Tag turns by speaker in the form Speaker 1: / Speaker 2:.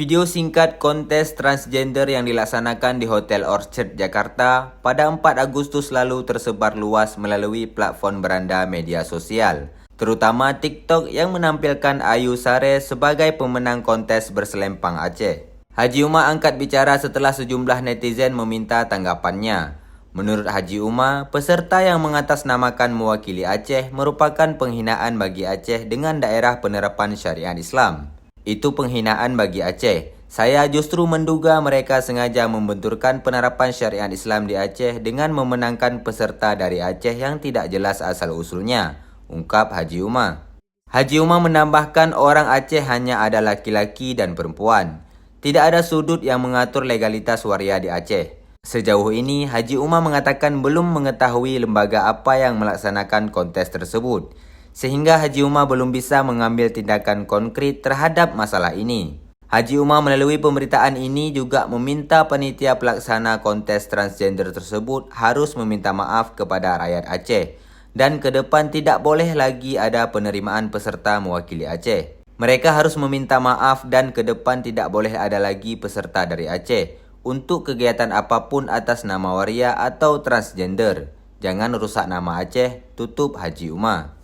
Speaker 1: Video singkat kontes transgender yang dilaksanakan di Hotel Orchard, Jakarta pada 4 Agustus lalu tersebar luas melalui platform beranda media sosial, terutama TikTok yang menampilkan Ayu Sare sebagai pemenang kontes berselempang Aceh. Haji Umar angkat bicara setelah sejumlah netizen meminta tanggapannya. Menurut Haji Umar, peserta yang mengatasnamakan mewakili Aceh merupakan penghinaan bagi Aceh dengan daerah penerapan syariat Islam. Itu penghinaan bagi Aceh. Saya justru menduga mereka sengaja membenturkan penerapan syariat Islam di Aceh dengan memenangkan peserta dari Aceh yang tidak jelas asal-usulnya, ungkap Haji Umar. Haji Umar menambahkan orang Aceh hanya ada laki-laki dan perempuan. Tidak ada sudut yang mengatur legalitas waria di Aceh. Sejauh ini, Haji Umar mengatakan belum mengetahui lembaga apa yang melaksanakan kontes tersebut, sehingga Haji Umar belum bisa mengambil tindakan konkret terhadap masalah ini. Haji Umar melalui pemberitaan ini juga meminta panitia pelaksana kontes transgender tersebut harus meminta maaf kepada rakyat Aceh dan ke depan tidak boleh lagi ada penerimaan peserta mewakili Aceh. Mereka harus meminta maaf dan ke depan tidak boleh ada lagi peserta dari Aceh untuk kegiatan apapun atas nama waria atau transgender. Jangan rusak nama Aceh, tutup Haji Umar.